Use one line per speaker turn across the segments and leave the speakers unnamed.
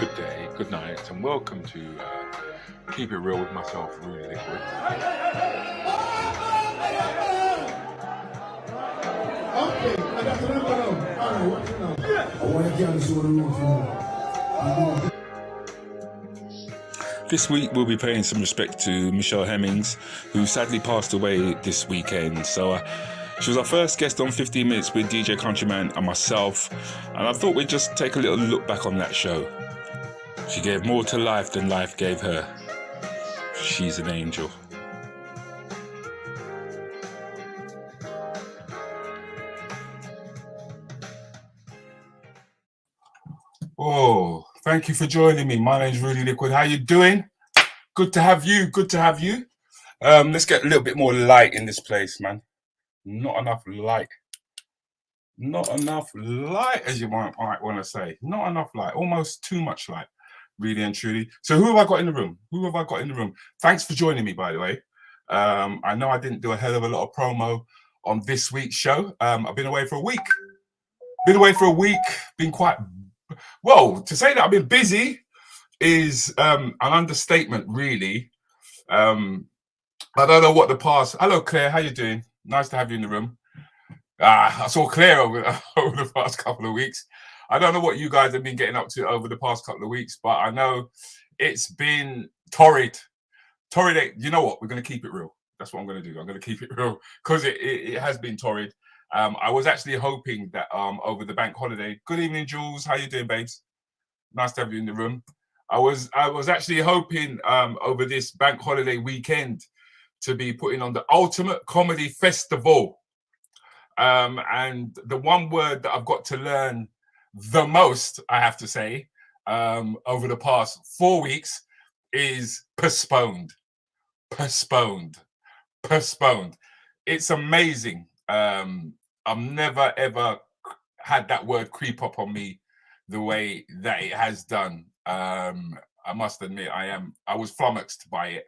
good day, good night, and welcome to Keep It Real with myself, Rudi Lickwood. This week we'll be paying some respect to Michelle Hemmings, who sadly passed away this weekend. So she was our first guest on 15 Minutes with DJ Countryman and myself, and I thought we'd just take a little look back on that show. She gave more to life than life gave her. She's an angel. Oh, thank you for joining me. My name's Rudi Lickwood. How you doing? Good to have you. Good to have you. Let's get a little bit more light in this place, man. Not enough light. Not enough light, as you might want to say. Not enough light. Almost too much light, really and truly. So who have I got in the room? Thanks for joining me, by the way. I know I didn't do a hell of a lot of promo on this week's show. I've been away for a week. Been quite... Well, to say that I've been busy is an understatement, really. I don't know what the past... Hello, Claire. How you doing? Nice to have you in the room. I saw Claire over the past couple of weeks. I don't know what you guys have been getting up to over the past couple of weeks, but I know it's been torrid. You know what? We're going to keep it real. That's what I'm going to do. I'm going to keep it real because it has been torrid. I was actually hoping that over the bank holiday... Good evening, Jules. How you doing, babes? Nice to have you in the room. I was actually hoping over this bank holiday weekend to be putting on the Ultimate Comedy Festival. And the one word that I've got to learn the most, I have to say, over the past 4 weeks is postponed. It's amazing. I've never, ever had that word creep up on me the way that it has done. I must admit, I was flummoxed by it.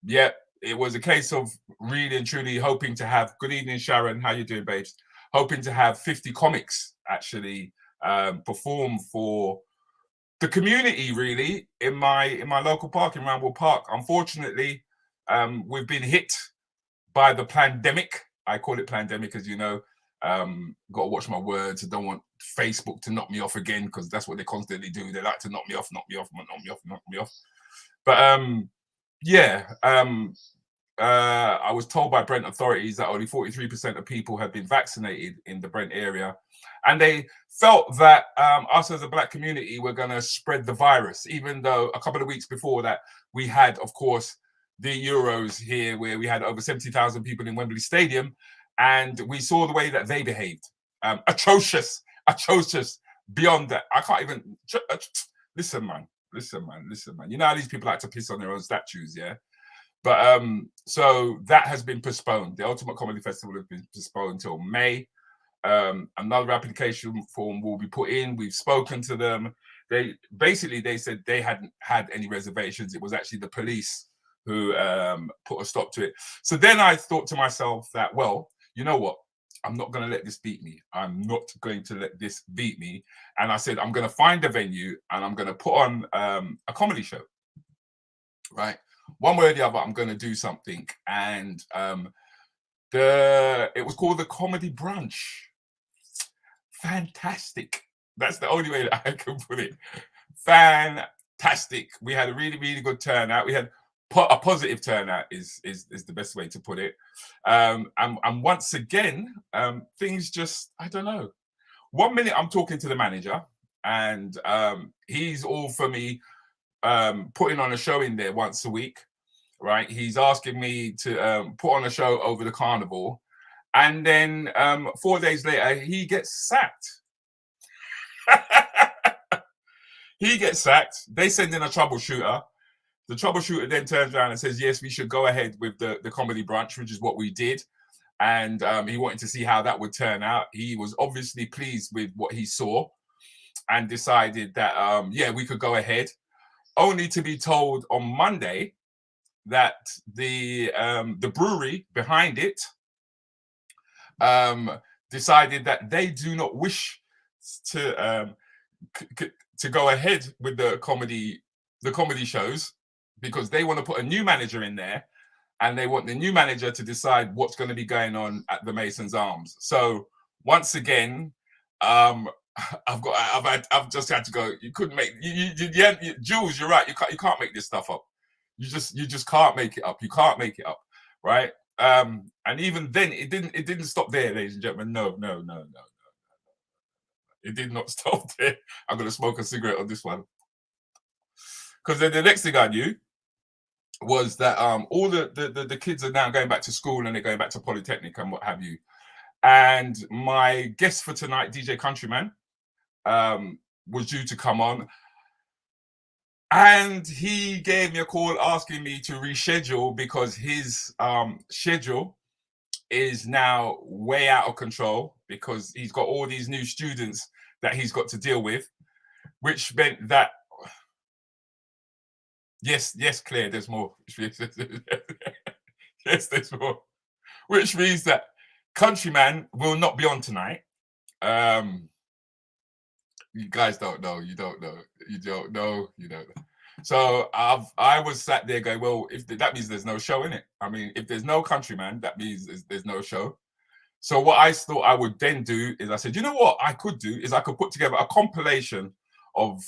Yeah. It was a case of really and truly hoping to have... Good evening, Sharon. How you doing, babes? Hoping to have 50 comics actually perform for the community, really, in my local park in Ramble Park. Unfortunately, we've been hit by the pandemic. I call it pandemic, as you know. Got to watch my words. I don't want Facebook to knock me off again, because that's what they constantly do. They like to knock me off. But yeah, I was told by Brent authorities that only 43% of people had been vaccinated in the Brent area, and they felt that us as a black community were going to spread the virus, even though a couple of weeks before that we had, of course, the Euros here, where we had over 70,000 people in Wembley Stadium, and we saw the way that they behaved. Atrocious beyond that. I can't even... Listen, man. You know how these people like to piss on their own statues, yeah? But so that has been postponed. The Ultimate Comedy Festival has been postponed until May. Another application form will be put in. We've spoken to them. They said they hadn't had any reservations. It was actually the police who put a stop to it. So then I thought to myself that, well, you know what? I'm not going to let this beat me. And I said, I'm going to find a venue and I'm going to put on a comedy show, right? One way or the other, I'm going to do something. And it was called the Comedy Brunch. Fantastic. That's the only way that I can put it. Fantastic. We had a really, really good turnout. We had a positive turnout is the best way to put it. And once again, things just, I don't know. 1 minute I'm talking to the manager, and he's all for me putting on a show in there once a week, right? He's asking me to put on a show over the carnival, and then 4 days later he gets sacked. They send in a troubleshooter. The troubleshooter then turns around and says, yes, we should go ahead with the comedy brunch, which is what we did. And he wanted to see how that would turn out. He was obviously pleased with what he saw and decided that, yeah, we could go ahead, only to be told on Monday that the brewery behind it decided that they do not wish to to go ahead with the comedy shows, because they want to put a new manager in there, and they want the new manager to decide what's going to be going on at the Masons Arms. So once again, I've just had to go. You couldn't make Jules. You're right. You can't make this stuff up. You just can't make it up. You can't make it up, right? And even then, it didn't stop there, ladies and gentlemen. No. It did not stop there. I'm gonna smoke a cigarette on this one, because then the next thing I knew was that all the kids are now going back to school, and they're going back to Polytechnic and what have you. And my guest for tonight, DJ Countryman, was due to come on, and he gave me a call asking me to reschedule because his schedule is now way out of control, because he's got all these new students that he's got to deal with, which meant that yes, Claire, there's more. Yes, there's more. Which means that Countryman will not be on tonight. You guys don't know. You don't know. You don't know. You don't know. So I was sat there going, well, if that means there's no show in it. I mean, if there's no Countryman, that means there's no show. So what I thought I would then do is I said, you know what I could do is I could put together a compilation of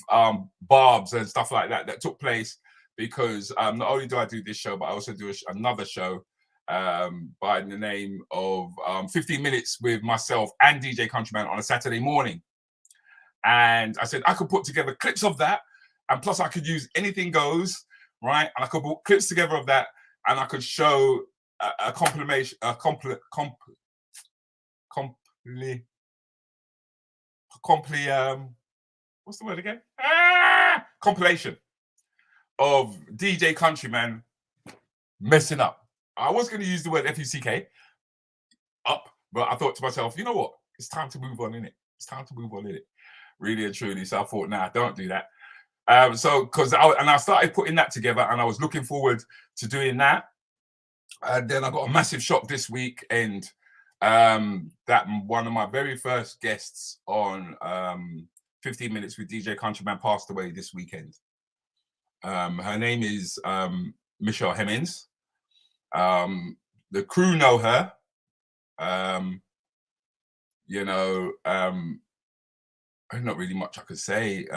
barbs and stuff like that took place, because not only do I do this show, but I also do another show by the name of 15 Minutes with myself and DJ Countryman on a Saturday morning. And I said I could put together clips of that, and plus I could use Anything Goes, right? And I could put clips together of that, and I could show a compilation, what's the word again? Compilation of DJ Countryman messing up. I was going to use the word FUCK, up, but I thought to myself, you know what? It's time to move on, innit? It's time to move on, innit? Really and truly. So I thought, nah, don't do that. So because I started putting that together, and I was looking forward to doing that. And then I got a massive shock this week, and that one of my very first guests on 15 Minutes with DJ Countryman passed away this weekend. Her name is Michelle Hemmings. The crew know her. There's not really much I could say,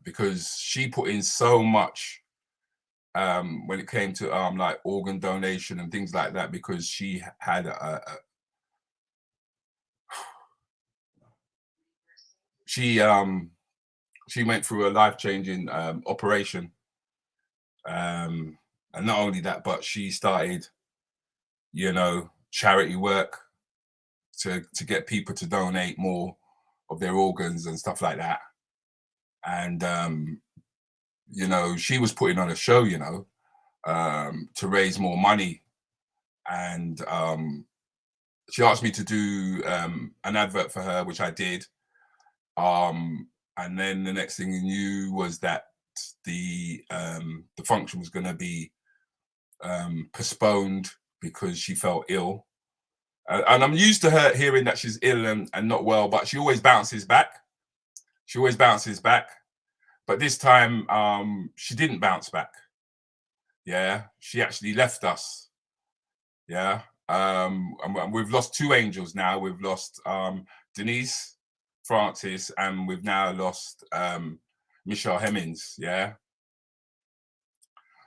because she put in so much when it came to like organ donation and things like that, because she had she went through a life-changing operation, and not only that, but she started, charity work to get people to donate more of their organs and stuff like that. And she was putting on a show, to raise more money. And she asked me to do an advert for her, which I did. And then the next thing you knew was that the function was going to be postponed because she felt ill. And I'm used to her hearing that she's ill and not well, but she always bounces back. But this time, she didn't bounce back. Yeah, she actually left us. Yeah. And we've lost two angels now. We've lost Denise Francis, and we've now lost Michelle Hemmings. Yeah.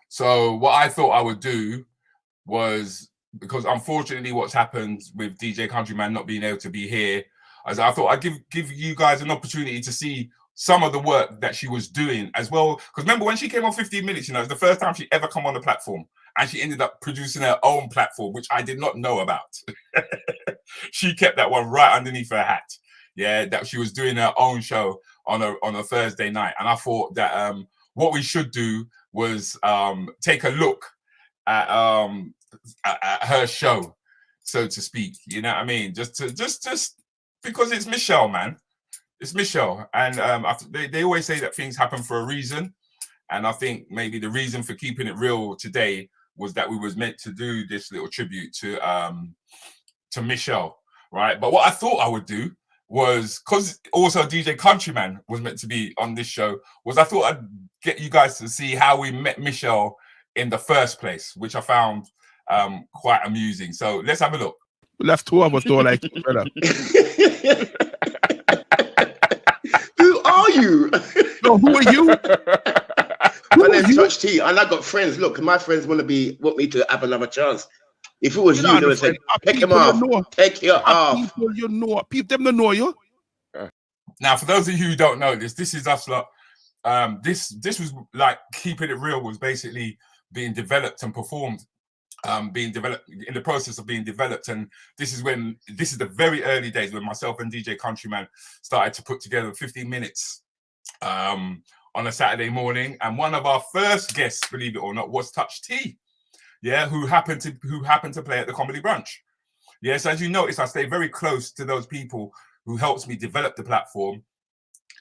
So what I thought I would do was, because unfortunately what's happened with DJ Countryman not being able to be here, as I thought I'd give you guys an opportunity to see some of the work that she was doing as well. Because remember when she came on 15 Minutes, it was the first time she ever come on the platform, and she ended up producing her own platform, which I did not know about. She kept that one right underneath her hat. Yeah, that she was doing her own show on a Thursday night. And I thought that what we should do was take a look at her show, so to speak. You know what I mean? Just because it's Michelle, man. It's Michelle, and they always say that things happen for a reason, and I think maybe the reason for keeping it real today was that we was meant to do this little tribute to Michelle, right? But what I thought I would do was because also DJ Countryman was meant to be on this show. Was I thought I'd get you guys to see how we met Michelle in the first place, which I found quite amusing. So let's have a look.
That's two of us don't like each other.
Who are you?
No, who are you?
My name's Touch T, and I got friends. Look, my friends want me to have another chance. If it was you, they would say, take him off. Take you off.
People you know, people them don't know you.
Now, for those of you who don't know this is us lot. This was like Keeping It Real was basically being developed and performed, being developed in the process of being developed. And this is the very early days when myself and DJ Countryman started to put together 15 minutes on a Saturday morning. And one of our first guests, believe it or not, was Touch T. Yeah, who happened to play at the Comedy Brunch. Yes, as you notice, I stay very close to those people who helps me develop the platform.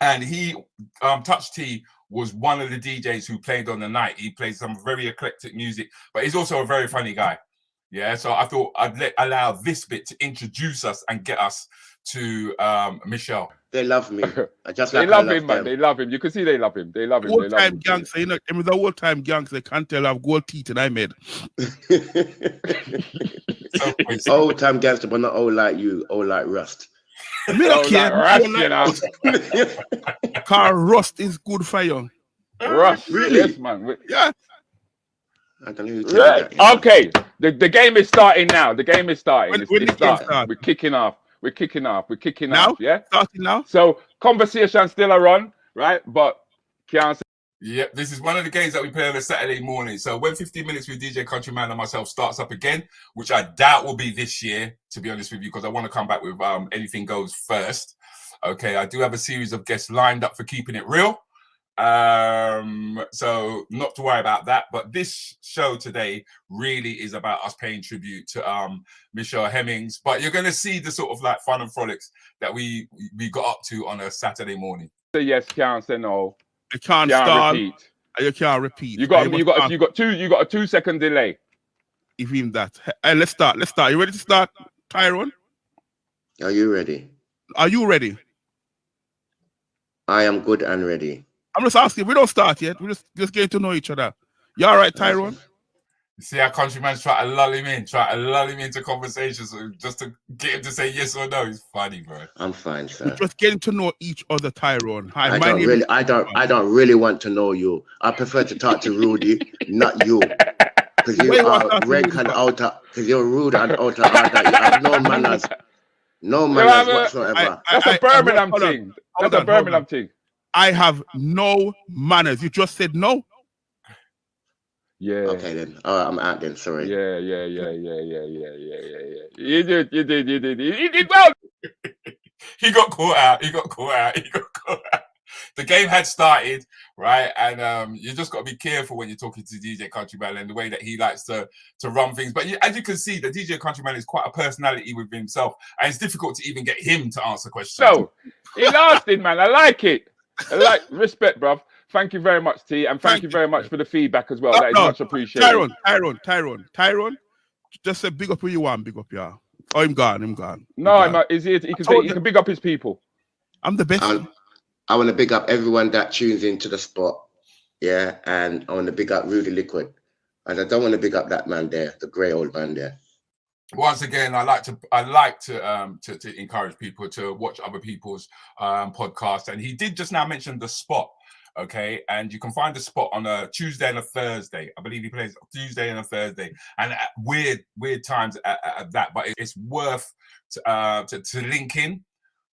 And he, Touch T, was one of the DJs who played on the night. He played some very eclectic music, but he's also a very funny guy. Yeah, so I thought I'd allow this bit to introduce us and get us to Michelle.
They love me.
They love him, man. They love him. You can see they love him. They love him.
Old-time gangster, you know, him is the old-time gangster. They can't tell I've gold teeth and I made.
Old-time gangster, but not old like you. Old like Rust.
Me don't care.
Like Rust, you know.
Car Rust is good for you.
Rust,
really?
Yes, man.
Yeah.
I don't know who that,
okay, the game is starting now. The game is starting.
When
We're kicking off. We're kicking off.
Now?
Yeah.
Starting now.
So conversation still a run, right? But can't say.
Yep, this is one of the games that we play on a Saturday morning. So when 15 Minutes with DJ Countryman and myself starts up again, which I doubt will be this year, to be honest with you, because I want to come back with Anything Goes first. Okay, I do have a series of guests lined up for Keeping It Real. So not to worry about that. But this show today really is about us paying tribute to Michelle Hemmings. But you're going to see the sort of like fun and frolics that we got up to on a Saturday morning.
Say yes, can't say no.
You can't start.
Repeat.
You can't repeat.
You got a 2-second delay.
Even that. Hey, let's start. You ready to start, Tyrone?
Are you ready?
Are you ready?
I am good and ready.
I'm just asking. We don't start yet. We're just getting to know each other. You all right, Tyrone?
You see how Countryman's trying to lull him into conversations just to get him to say yes or no. He's funny, bro.
I'm fine, sir.
We're just getting to know each other, Tyrone. Hi,
I don't really want to know you. I prefer to talk to Rudi, not you. Because you are rank and outer. Because you're rude and outer. You have no manners. No manners whatsoever.
That's a Birmingham thing. That's a Birmingham thing.
I have no manners. You just said no.
Yeah.
Okay then. All right, I'm out then. Sorry.
Yeah. You did well.
He got caught out. The game had started, right? And you just got to be careful when you're talking to DJ Countryman and the way that he likes to run things. But as you can see, the DJ Countryman is quite a personality with himself, and it's difficult to even get him to answer questions.
So he lasted, man. I like it. Respect, bruv. Thank you very much, T, and thank you very much for the feedback as well. That is much appreciated.
Tyrone. Just say big up who you want, big up, yeah. Oh, I'm gone.
No, he's here. He can big up his people.
I'm the best.
I want to big up everyone that tunes into the spot. Yeah, and I want to big up Rudi Lickwood. And I don't want to big up that man there, the grey old man there.
Once again, I like to encourage people to watch other people's podcasts. And he did just now mention the spot. Okay, and you can find the spot on a Tuesday and a Thursday. I believe he plays Tuesday and a Thursday, and at weird times at that. But it's worth to link in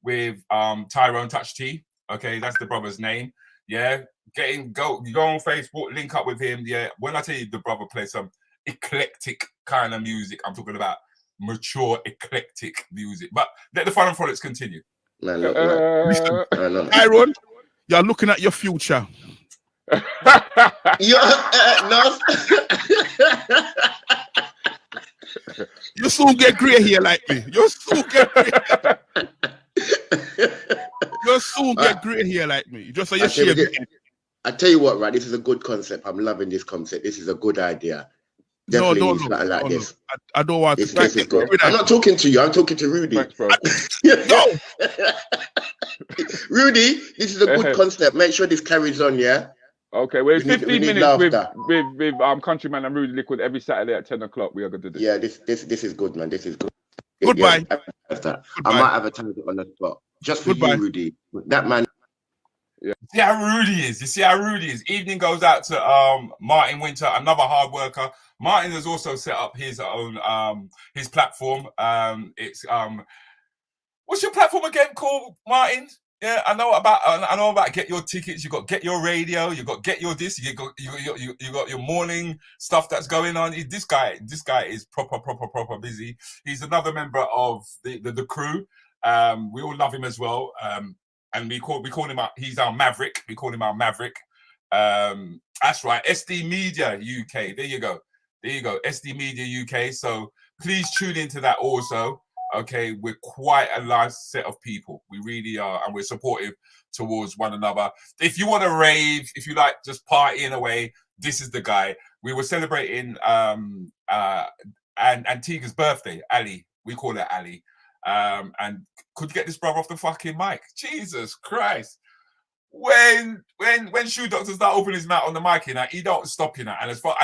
with Tyrone Touch T. Okay, that's the brother's name. Yeah, go on Facebook, link up with him. Yeah, when I tell you the brother plays some eclectic kind of music, I'm talking about mature eclectic music. But let the fun and frolics continue.
Tyrone, you're looking at your future.
You
soon get grey hair like me. You soon get grey hair like me. Just say you shave it.
I tell you what, right? This is a good concept. I'm loving this concept. This is a good idea. Definitely need something like this.
I don't want
this,
to.
This is good. I'm not talking to you. I'm talking to Rudi.
Thanks, bro.
No.
Rudi, this is a good concept. Make sure this carries on, yeah?
Okay, well, it's
we
15
need
minutes with Countryman and Rudi Lickwood every Saturday at 10 o'clock. We are going to do this.
Yeah, this is good, man. This is good.
Goodbye.
Yeah, I might advertise it on the spot. Just for you, Rudi. That man.
Yeah. See how Rudi is. You see how Rudi is. Evening goes out to Martin Winter, another hard worker. Martin has also set up his own his platform. It's what's your platform again called, Martin? Yeah, I know about get your tickets. You got get your radio. You got get your this. You got your morning stuff that's going on. This guy is proper busy. He's another member of the crew. We all love him as well. And we call him he's our Maverick. We call him our Maverick. That's right. SD Media UK. There you go. SD Media UK. So please tune into that also. Okay, we're quite a nice set of people. We really are, and we're supportive towards one another. If you want to rave, if you like just partying away, this is the guy. We were celebrating Antigua's birthday, Ali. We call her Ali. And could you get this brother off the fucking mic? Jesus Christ. When Shoe Doctor start opening his mouth on the mic, he don't stop, and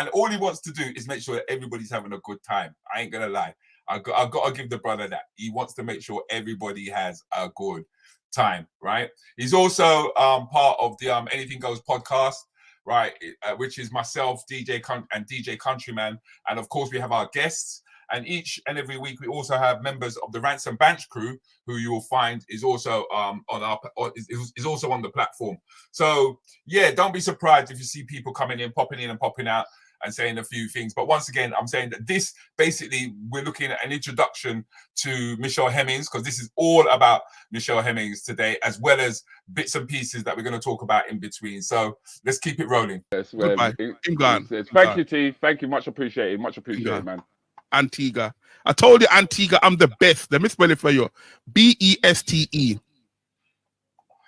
all he wants to do is make sure that everybody's having a good time. I ain't gonna lie. I've got to give the brother that. He wants to make sure everybody has a good time, right? He's also part of the Anything Goes podcast, right? Which is myself, DJ Countryman, and of course we have our guests. And each and every week we also have members of the Ransom Bench crew, who you will find is also is also on the platform. So yeah, don't be surprised if you see people coming in, popping in and popping out, and saying a few things. But once again, I'm saying that this basically, we're looking at an introduction to Michelle Hemmings, because this is all about Michelle Hemmings today, as well as bits and pieces that we're going to talk about in between. So let's keep it rolling.
Yes, well, thank you, T. Thank you. Much appreciated. Much appreciated, man.
Antigua. I told you, Antigua, I'm the best. Let me spell it for you. BESTE.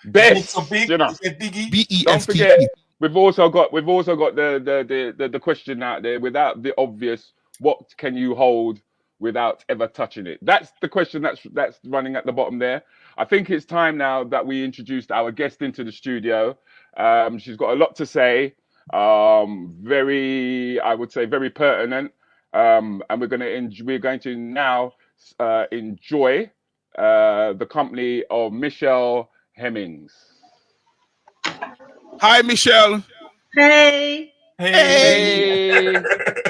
Best.
BESTE.
Don't forget, we've also got the question out there, without the obvious, what can you hold without ever touching it? That's the question that's running at the bottom there. I think it's time now that we introduced our guest into the studio. She's got a lot to say, I would say very pertinent, and we're going to now enjoy the company of Michelle Hemmings.
Hi, Michelle.
Hey.
How you doing?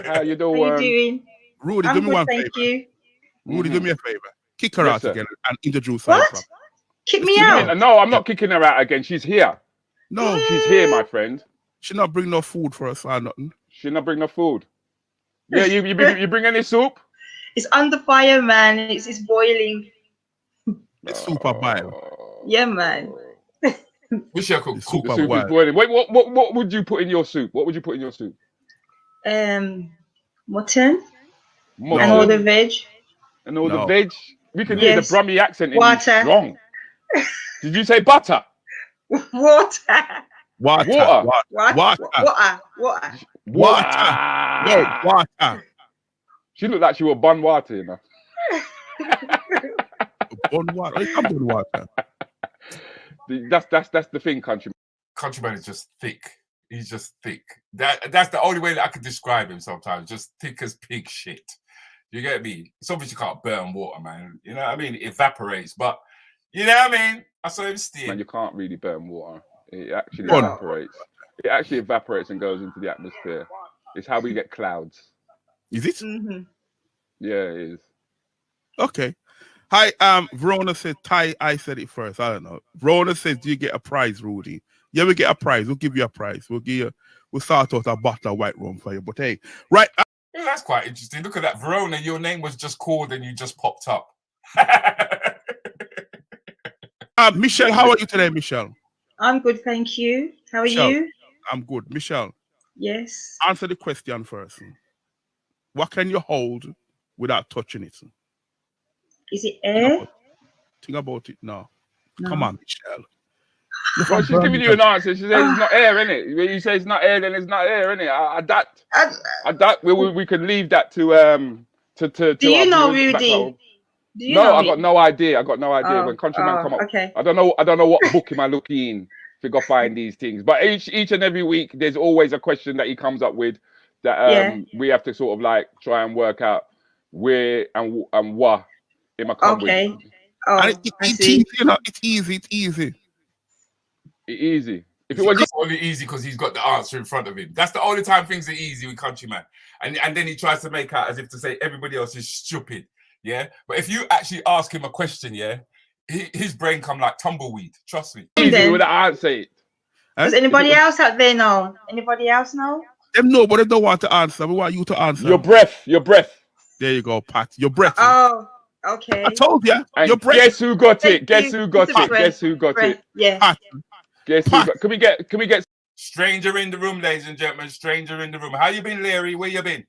How you doing?
Rudi, do me one favor.
Thank you.
Rudi, do me a favor. Kick her out again and introduce her.
What? Kick me out?
No, I'm not kicking her out again. She's here.
No,
she's here, my friend.
She not bring no food for us or nothing.
She not bring no food. Yeah, you bring any soup?
It's under fire, man. It's boiling.
It's super boil.
Yeah, man.
Michelle cook
super
soup is boiling. Wait, what would you put in your soup? What would you put in your soup?
Mutton. And all the veg.
And all the veg. We can hear the Brummie accent in
water.
Strong. Did you say butter?
Water.
Water.
She looked like she was bun water, you know.
Bun water. Bun water.
That's the thing,
Countryman is just thick. He's just thick. That's the only way that I could describe him sometimes. Just thick as pig shit. You get me? It's obvious you can't burn water, man. You know what I mean? It evaporates, but you know what I mean? I saw him steam.
Man, you can't really burn water. It actually evaporates. It actually evaporates and goes into the atmosphere. It's how we get clouds.
Is it?
Mm-hmm.
Yeah, it is.
Okay. Hi, Verona said, I said it first. I don't know. Verona says, do you get a prize, Rudi? Yeah, we get a prize. We'll give you a prize. We'll start out a bottle of white rum for you. But hey, right.
Yeah, that's quite interesting. Look at that. Verona, your name was just called and you just popped up.
Michelle, how are you today, Michelle?
I'm good, thank you. How are you?
I'm good. Michelle.
Yes.
Answer the question first. What can you hold without touching it?
Is it air?
Think about it now. Come on, Michelle. You're
Well,
from
she's giving you an answer. She says it's not air, innit? When you say it's not air, then it's not air, innit? I doubt we could leave that to
Do you
our
know
viewers back at
Rudi?
home.
Do you
No,
know
I got
me?
no idea. When Countryman
Oh,
come up.
okay.
I don't know what book am I looking to go find these things. But each and every week there's always a question that he comes up with that
Yeah.
we have to sort of like try and work out where and what am I come with.
Okay. Oh,
And
I
it's
see.
easy, you know. It's easy.
Easy. If it
It's
was
only easy because he's got the answer in front of him. That's the only time things are easy with Countryman. And then he tries to make out as if to say everybody else is stupid. Yeah. But if you actually ask him a question, yeah, his brain come like tumbleweed. Trust me.
easy, we
Then,
would answer it.
does anybody else out there know? Anybody else know?
Them know, but they don't want to answer. We want you to answer.
Your breath.
There you go, Pat. Your breath.
Oh, okay.
I told you.
And
Your breath.
guess who got
Thank
it? Guess
you.
who got
It's a
it? Guess who got
breath.
it?
Yeah.
Pat.
Guess who
Pat.
got? Can we get
Stranger in the room, ladies and gentlemen. Stranger in the room. How you been, Larry? Where you been?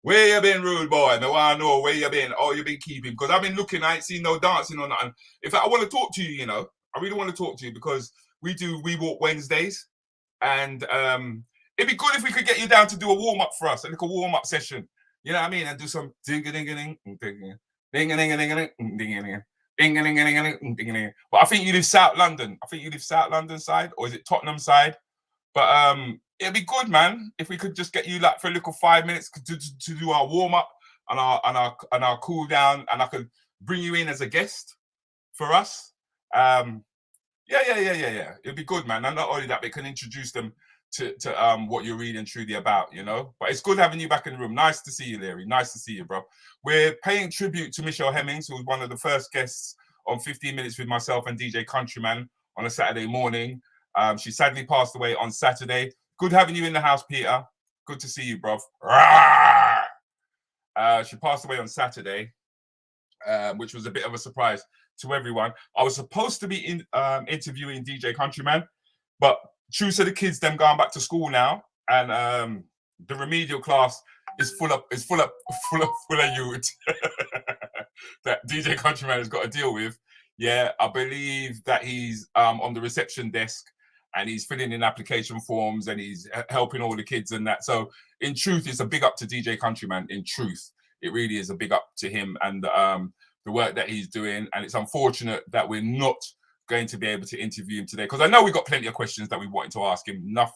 Where you been, rude boy? No, I know where you been. Oh, you been keeping. Because I've been looking, I ain't seen no dancing or nothing. In fact, I want to talk to you, you know. I really want to talk to you because we do We Walk Wednesdays. And it'd be good if we could get you down to do a warm-up for us, a little warm-up session. You know what I mean? And do some ding-a-ding-a-ding, ding-a-ding-a-ding, ding-a-ding-a-ding, ding-a-ding-a-ding, ding-a-ding-a-ding, ding-a-ding. But I think you live South London. I think you live South London side, or is it Tottenham side? But it'd be good, man, if we could just get you like for a little 5 minutes to do our warm-up and our cool down, and I could bring you in as a guest for us. Yeah. It'd be good, man. And not only that, we can introduce them to what you're really and truly about, you know. But it's good having you back in the room. Nice to see you, Larry. Nice to see you, bro. We're paying tribute to Michelle Hemmings, who was one of the first guests on 15 Minutes with myself and DJ Countryman on a Saturday morning. She sadly passed away on Saturday. Good having you in the house, Peter. Good to see you, bro. She passed away on Saturday, which was a bit of a surprise to everyone. I was supposed to be interviewing DJ Countryman, but true to the kids, them going back to school now, and the remedial class is full of youth that DJ Countryman has got to deal with. Yeah, I believe that he's on the reception desk and he's filling in application forms and he's helping all the kids and that. So in truth, it's a big up to DJ Countryman. In truth, it really is a big up to him and the work that he's doing. And it's unfortunate that we're not going to be able to interview him today, because I know we've got plenty of questions that we wanted to ask him, enough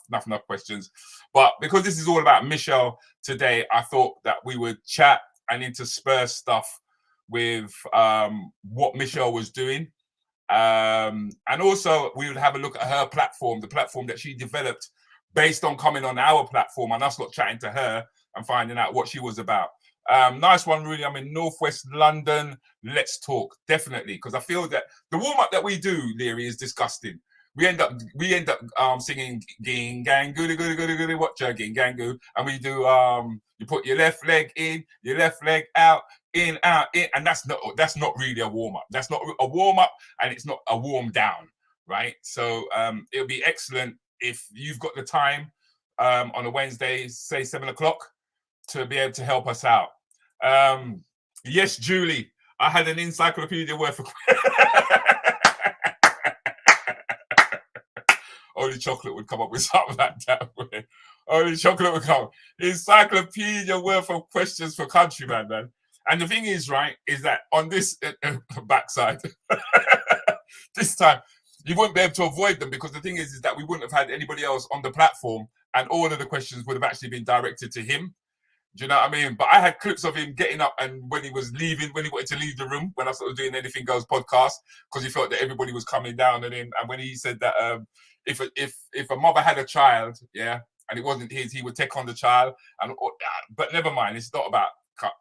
questions. But because this is all about Michelle today, I thought that we would chat and intersperse stuff with what Michelle was doing. And also we would have a look at her platform, the platform that she developed based on coming on our platform and us not chatting to her and finding out what she was about. Nice one, Rudi. I'm in Northwest London. Let's talk, definitely, because I feel that the warm-up that we do, Leary, is disgusting. We end up singing ging gang goody goody goody goody watcha ging gang goo, and we do you put your left leg in, your left leg out, in, and that's not really a warm-up. That's not a warm-up, and it's not a warm down, right? So it'll be excellent if you've got the time on a Wednesday, say 7 o'clock, to be able to help us out. Yes, Julie, I had an encyclopedia worth of only chocolate would come up with something like that. Only chocolate would come. Encyclopedia worth of questions for Countryman, man. And the thing is, right, is that on this backside, this time, you wouldn't be able to avoid them, because the thing is that we wouldn't have had anybody else on the platform and all of the questions would have actually been directed to him. Do you know what I mean? But I had clips of him getting up and when he was leaving, when he wanted to leave the room, when I started doing Anything Goes podcast, because he felt that everybody was coming down on him. And when he said that if a mother had a child, yeah, and it wasn't his, he would take on the child. But never mind, it's not about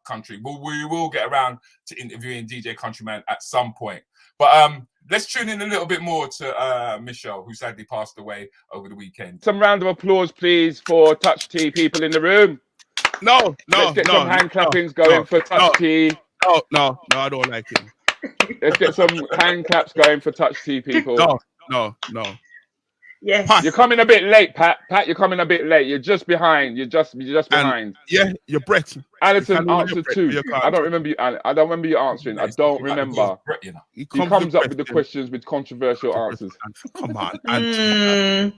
country. We will get around to interviewing DJ Countryman at some point. But let's tune in a little bit more to Michelle, who sadly passed away over the weekend.
Some round of applause, please, for Touch Tea people in the room.
No.
Let's get some hand clappings going for Touch Tea.
No, I don't like him.
Let's get some hand claps going for Touch Tea people.
No.
Yes.
Pat.
You're coming a bit late, Pat. Pat, you're coming a bit late. You're just behind. You're just behind.
Yeah, you're Brett.
Alison
You
answered
Brett,
2.
you can't.
I don't remember you. I don't remember you answering. I don't remember.
Brett, you know.
He comes up with the questions with controversial answers.
Come on, Auntie.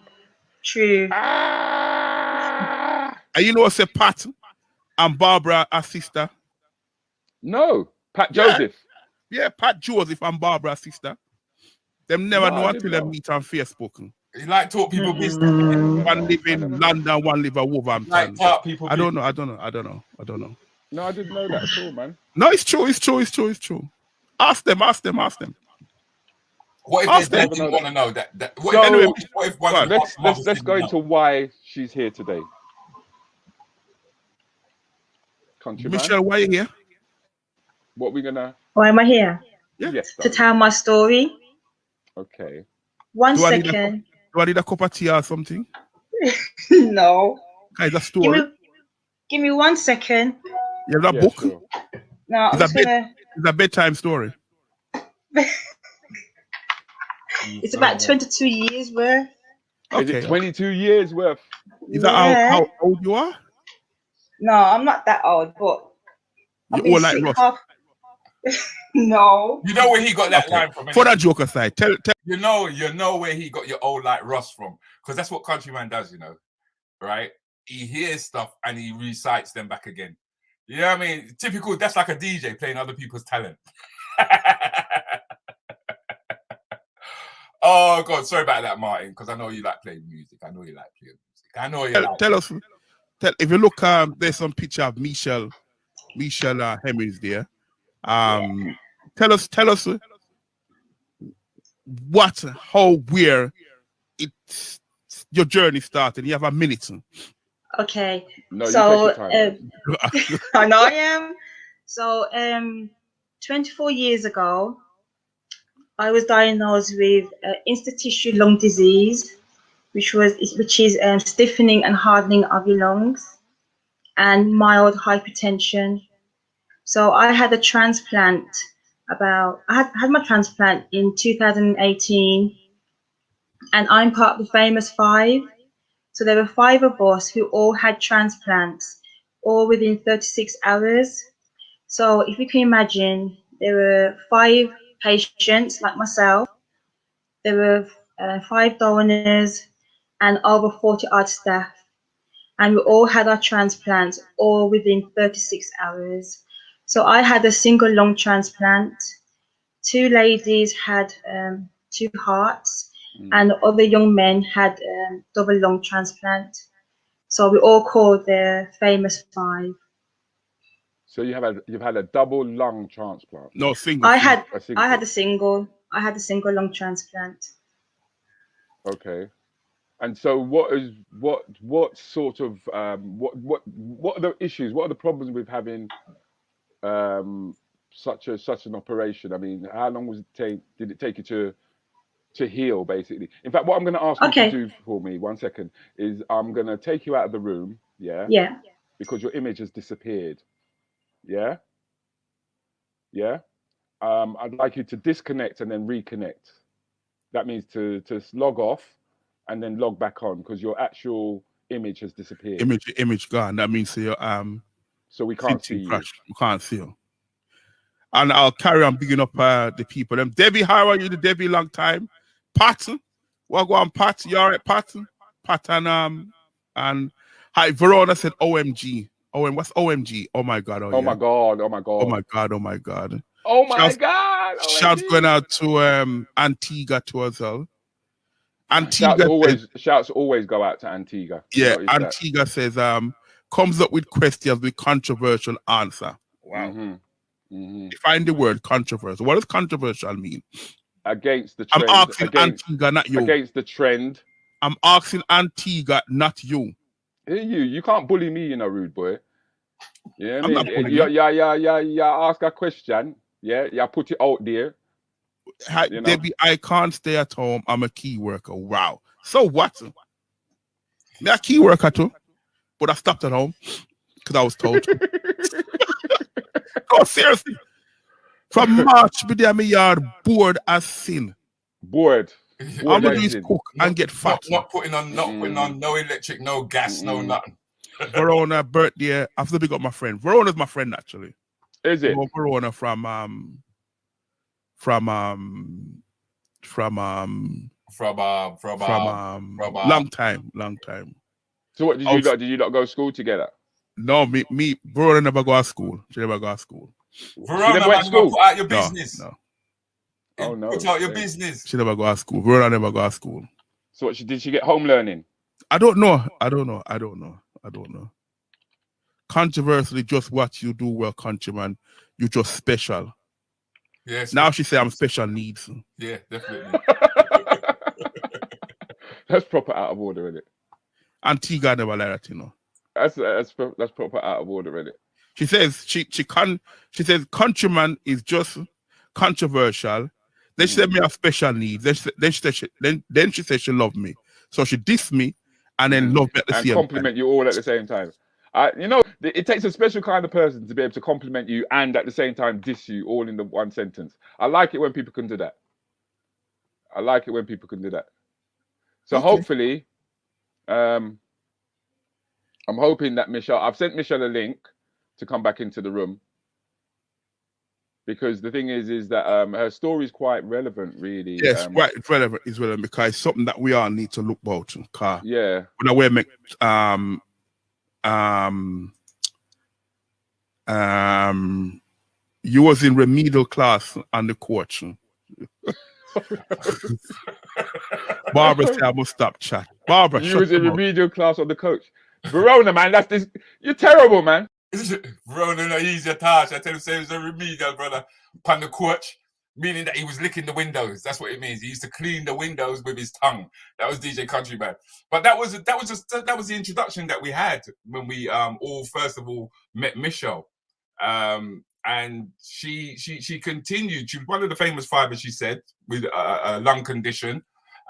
True.
Ah!
And you know what's a Pat and Barbara are sister?
No, Pat
Yeah.
Joseph.
Yeah, Pat Joseph and Barbara sister. Them never
No,
know
I
until
didn't
they
know.
meet on Facebook.
You like talk people business.
One live in London, one live in Wolverhampton.
Like talk people.
I don't know.
No, I didn't know that at all, man.
No, it's true. Ask them.
What if
Ask
they
them.
didn't want to know that? What
So,
if, what if one of the
Let's
mothers
go
didn't
into
know?
why she's here today. Countryman,
Michelle, why you here?
what we gonna?
Why am I here?
Yeah.
Yes,
To
darling.
tell my story.
Okay.
One
Do I
second.
need a cup of tea or something?
No.
Guys, a story.
Give me 1 second.
You have a
Yeah,
book?
sure.
No, I'm just gonna.
It's a bedtime story.
It's about 22 years worth.
Is it 22 years worth?
Is that how old you are?
No, I'm not that old, but I've
You're
been
all like
sick
Ross.
half. No.
You know where he got that line from?
For that joke aside, tell
You know where he got your old like Ross from, because that's what Countryman does, you know, right? He hears stuff and he recites them back again. You know what I mean? Typical. That's like a DJ playing other people's talent. Oh God, sorry about that, Martin, because I know you like playing music. I know you like playing music. I know you like.
tell us. If you look, there's some picture of Michelle Hemmings there. Tell us what, how, where it's your journey started. You have a minute.
Okay.
No,
So
you take your time.
I know I am. So 24 years ago, I was diagnosed with interstitial lung disease, which is stiffening and hardening of your lungs, and mild hypertension. So I had a transplant. I had my transplant in 2018, and I'm part of the famous 5. So there were 5 of us who all had transplants, all within 36 hours. So if you can imagine, there were 5 patients like myself. There were 5 donors and over 40 odd staff. And we all had our transplants all within 36 hours. So I had a single lung transplant. 2 ladies had 2 hearts, and other young men had double lung transplant. So we all called the famous 5.
So you've had a double lung transplant.
No, single.
I had a single lung transplant.
Okay. And so what sort of what are the issues? What are the problems with having such an operation? I mean, how long did it take you to heal, basically? In fact, what I'm going to ask you to do for me, 1 second, is I'm going to take you out of the room, yeah, because your image has disappeared, yeah. I'd like you to disconnect and then reconnect. That means to log off and then log back on, because your actual image has disappeared.
Image gone. That means you're
so we can't see you.
We can't see you. And I'll carry on bigging up the people. Debbie, how are you? The Debbie, long time. Pat, what go on, Pat? You all right, Pat? Pat and hi, Verona said OMG. What's OMG? Oh my God.
Oh my God. Oh my God.
Oh my God. Oh my God.
Oh my God.
Shouts going out to Antigua too as well.
Shouts always go out to Antigua.
Yeah, Antigua says comes up with questions with controversial answer. Wow. Define the word controversial. What does controversial mean?
Against the trend.
I'm asking Antigua, not you.
Against the trend.
I'm asking Antigua, not you.
Hey, you can't bully me, you know, rude boy. Yeah,
I'm not bullying you.
Yeah. Ask a question. Yeah. Put it out there.
You know? Debbie, I can't stay at home. I'm a key worker. Wow. So what? I'm a key worker too, but I stopped at home because I was told. Oh, seriously. From March, me yard bored as sin.
Bored.
All I'm gonna do is
dancing.
cook and get fat.
Not putting on no electric, no gas, no nothing.
Verona birthday. I have to big up my friend. Verona's my friend actually.
Is it?
Verona from long time.
So what did you not? Did you not go to school together?
No, me, Verona never go to school. She never go to school.
Verona, she never went to school. Put out your business.
No.
Oh no.
Put out your business.
She never go to school. Verona never go to school.
So what? Did she get home learning?
I don't know. Controversially, just what you do well, countryman. You just special.
Yes.
Now she say I'm special needs.
Yeah, definitely.
That's proper out of order, isn't it? Antigua never like that, you know.
That's proper out of order, isn't it?
She says she says countryman is just controversial. Then she said me have special needs. Then she said she love me. So she dissed me and then love me at the same time.
And compliment you all at the same time. You know, it takes a special kind of person to be able to compliment you and at the same time diss you all in the one sentence. I like it when people can do that. So hopefully, I'm hoping that Michelle, I've sent Michelle a link to come back into the room. Because the thing is that her story is quite relevant, really.
Yes, right. It's relevant because it's something that we all need to look about.
Yeah.
When I wear you was in remedial class on the coach. Barbara said I must stop chat. Barbara,
you was in remedial class on the coach. Verona, man, that's this. You're terrible, man.
Verona, no easier task. I tell him, say it was a remedial, brother. Upon the coach, meaning that he was licking the windows. That's what it means. He used to clean the windows with his tongue. That was DJ Countryman. But that was the introduction that we had when we all first of all met Michelle. And she continued. She was one of the famous fibers, she said, with a lung condition.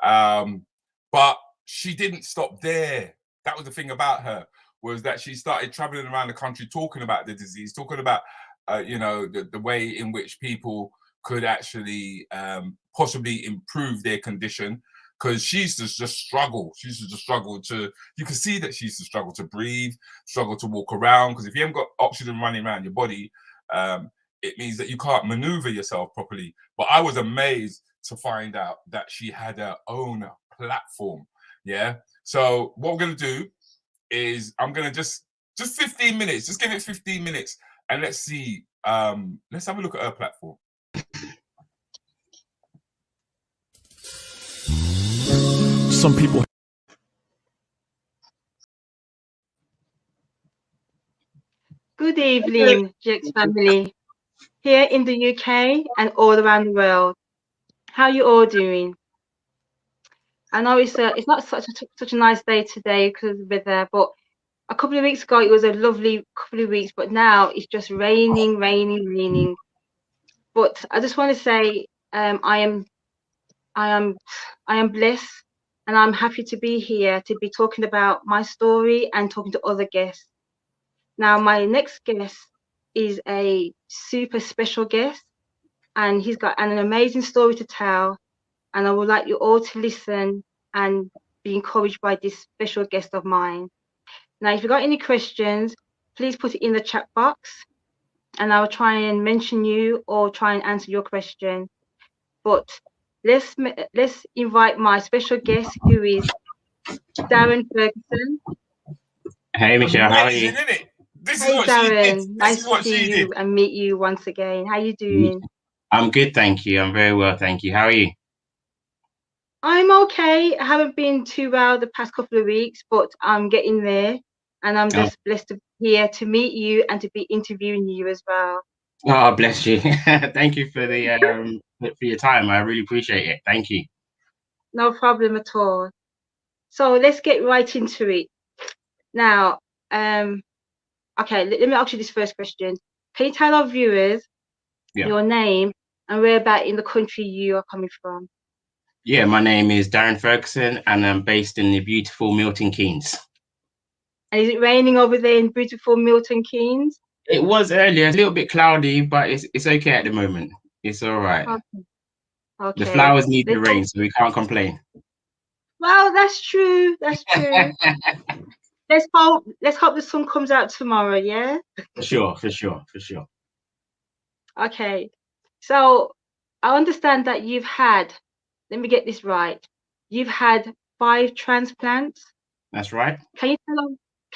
But she didn't stop there. That was the thing about her, was that she started traveling around the country talking about the disease, talking about, the way in which people could actually possibly improve their condition. Because she used to just struggle. She used to just struggle you can see that she used to struggle to breathe, struggle to walk around. Because if you haven't got oxygen running around your body, it means that you can't maneuver yourself properly. But I was amazed to find out that she had her own platform. Yeah. So what we're going to do is I'm going to just 15 minutes, just give it 15 minutes. And let's see, let's have a look at her platform.
Some people.
Good evening, GX family, here in the UK and all around the world. How are you all doing? I know it's not such a nice day today because of the weather, but a couple of weeks ago it was a lovely couple of weeks, but now it's just raining. But I just want to say I am blessed, and I'm happy to be here to be talking about my story and talking to other guests. Now, my next guest is a super special guest, and he's got an amazing story to tell. And I would like you all to listen and be encouraged by this special guest of mine. Now, if you've got any questions, please put it in the chat box, and I'll try and mention you or try and answer your question. But let's invite my special guest, who is Darren Ferguson.
Hey, Michelle, how are you?
Hey, Darren, nice to see you and meet you once again. How you doing?
I'm good, thank you. I'm very well, thank you. How are you?
I'm okay. I haven't been too well the past couple of weeks, but I'm getting there, and I'm just blessed to be here to meet you and to be interviewing you as well.
Oh, bless you. Thank you for the for your time. I really appreciate it. Thank you.
No problem at all. So let's get right into it. Now, okay, let me ask you this first question. Can you tell our viewers your name and whereabout in the country you are coming from?
Yeah, my name is Darren Ferguson, and I'm based in the beautiful Milton Keynes.
And is it raining over there in beautiful Milton Keynes?
It was earlier, a little bit cloudy, but it's okay at the moment. It's all right.
Okay. Okay.
The flowers need the rain, so we can't complain.
Well, that's true. That's true. Let's hope the sun comes out tomorrow. Yeah.
For sure, for sure, for sure.
Okay. So I understand that you've had. Let me get this right. You've had 5 transplants.
That's right.
Can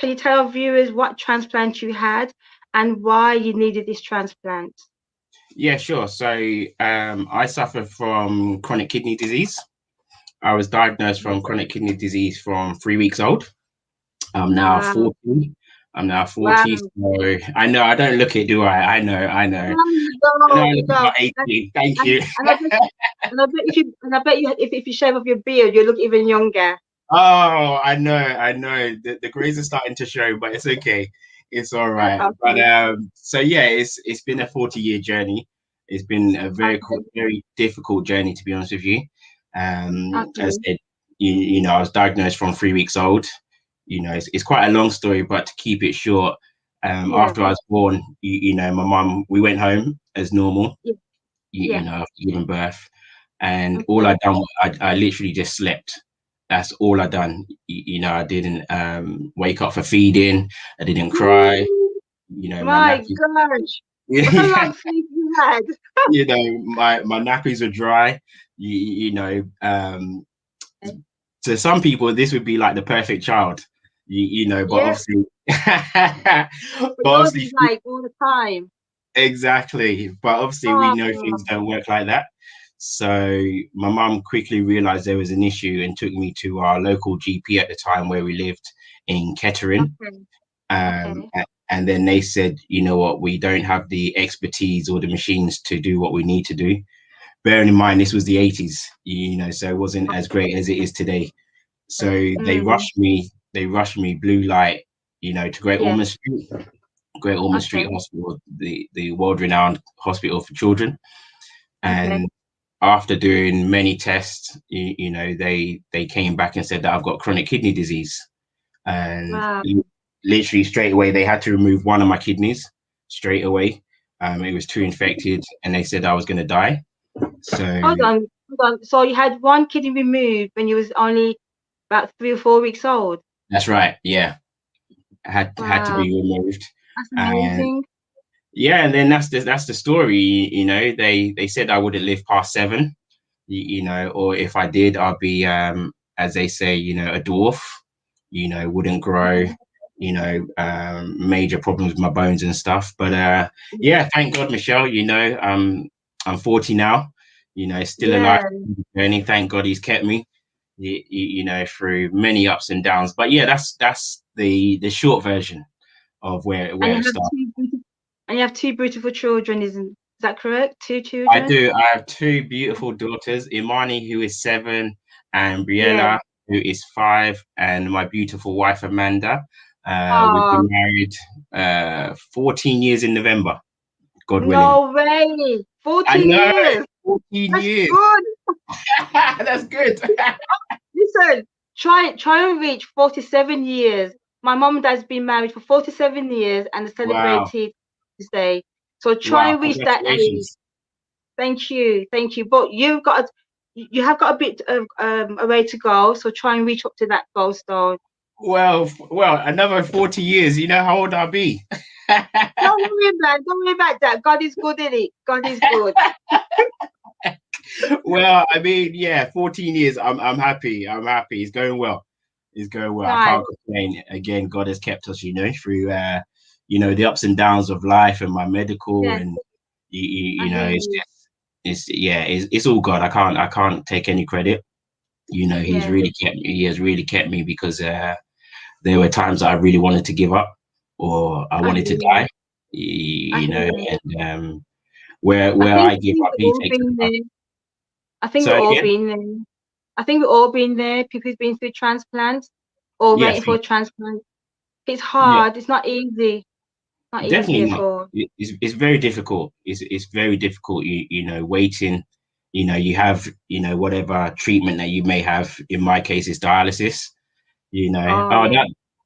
you tell our viewers what transplant you had and why you needed this transplant?
Yeah, sure. So I suffer from chronic kidney disease. I was diagnosed from chronic kidney disease from 3 weeks old. I'm now
Wow.
40. I'm now 40.
Wow.
So I know I don't look it, do I? I know. I know.
No,
I look
no.
about 18. Thank you.
And I bet you if you shave off your beard, you look even younger.
Oh, I know. The grays are starting to show, but it's okay. It's all right.
Okay.
But so yeah, it's been a 40-year journey. It's been a very very difficult journey, to be honest with you. As I said, you know, I was diagnosed from 3 weeks old. You know, it's quite a long story, but to keep it short, after I was born, you know, my mum, we went home as normal. You know, after giving birth, and all I done, I literally just slept. That's all I done. You know, I didn't wake up for feeding. I didn't cry. You know,
my gosh, what a long sleep you had.
You know, my nappies were dry. You know, to some people, this would be like the perfect child. You know, but obviously,
but obviously, like all the time.
Exactly, but obviously we know things don't work like that. So my mum quickly realized there was an issue and took me to our local GP at the time where we lived in Kettering. And then they said, you know what, we don't have the expertise or the machines to do what we need to do. Bearing in mind, this was the 80s, you know, so it wasn't as great as it is today. So they rushed me blue light, you know, to Great Ormond Street. Great Ormond Street Hospital, the world-renowned hospital for children. And after doing many tests, you know, they came back and said that I've got chronic kidney disease. And literally straight away, they had to remove one of my kidneys straight away. It was too infected, and they said I was going to die. So
hold on. So you had one kidney removed when you was only about 3 or 4 weeks old?
That's right. Yeah, had to be removed.
That's amazing.
And then that's the story. You know, they said I wouldn't live past 7. You know, or if I did, I'd be as they say, you know, a dwarf. You know, wouldn't grow. You know, major problems with my bones and stuff. But yeah, thank God, Michelle. You know, I'm 40 now. You know, still alive, journey. Thank God he's kept me. You know, through many ups and downs. But yeah, that's the short version of where it started.
And you have 2 beautiful children, is that correct? 2 children?
I do. I have 2 beautiful daughters, Imani, who is 7, and Briella, who is 5, and my beautiful wife, Amanda. We've been married 14 years in November, God willing.
No way! 14 years!
14
That's
years!
Good.
That's good!
Listen, try and reach 47 years. My mom and dad's been married for 47 years and celebrated this day. So try and reach that age. Thank you. But you have got a bit of a way to go. So try and reach up to that goal stone.
Well, another 40 years. You know how old I'll be.
Don't worry about that. God is good at it. God is good.
Well, I mean, yeah, 14 years. I'm happy. It's going well. Nice. I can't complain. Again, God has kept us, you know, through you know, the ups and downs of life and my medical and you know, it's all God. I can't take any credit. You know, he has really kept me because there were times that I really wanted to give up or I wanted to die. You know, and where I give up, he takes it up.
I think we've all been there. I think we've all been there. People who've been through transplants or waiting for a transplant. It's hard. It's not easy.
Definitely not. It's very difficult. It's very difficult. You know, waiting. You know, you have, you know, whatever treatment that you may have. In my case, it's dialysis. You know,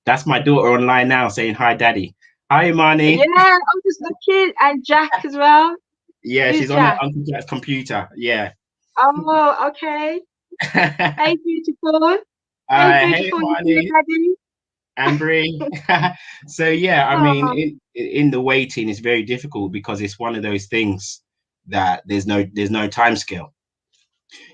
that's my daughter online now saying hi, Daddy. Hi, Imani.
Yeah, I'm just looking, and Jack as well.
Yeah, she's on her Uncle Jack's computer. Yeah.
Oh, okay. Hey, beautiful. Hey,
Hey,
beautiful. You see
Marnie
daddy?
and Bree. So yeah, I mean,
Oh,
in the waiting, it's very difficult because it's one of those things that there's no time scale.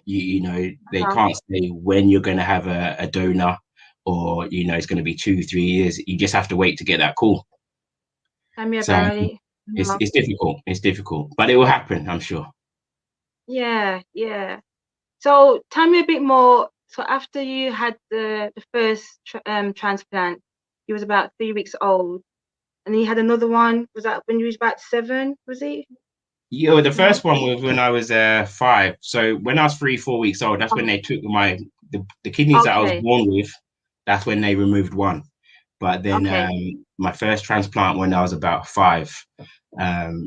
You know, they
uh-huh.
can't say when you're going to have a donor, or you know, it's going to be 2 3 years. You just have to wait to get that call.
Tell me
So
about it. Uh-huh.
it's difficult. It's difficult, but it will happen, I'm sure.
Yeah, yeah. So tell me a bit more. So after you had the first transplant, you was about 3 weeks old, and then you had another one. Was that when you was about 7? Was it?
Yeah, well, the
No.
first one was when I was 5. So when I was 3 4 weeks old, that's when they took the kidneys that I was
Okay.
born with. That's when they removed one. But then
Okay.
my first transplant when I was about 5.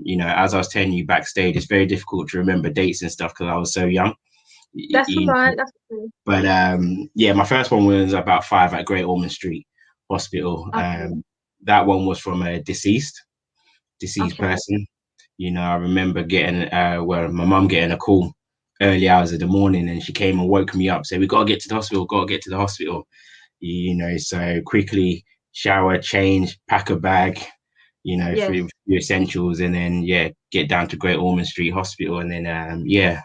You know, as I was telling you backstage, it's very difficult to remember dates and stuff because I was so young.
That's all right. That's okay.
But yeah, my first one was about 5 at Great Ormond Street Hospital.
Okay.
That one was from a deceased
Okay.
person. You know, I remember getting well, my mum getting a call early hours of the morning, and she came and woke me up, said, "We gotta get to the hospital, gotta get to the hospital." You know, so quickly shower, change, pack a bag, you know, for
Yes.
your essentials, and then yeah, get down to Great Ormond Street Hospital, and then yeah.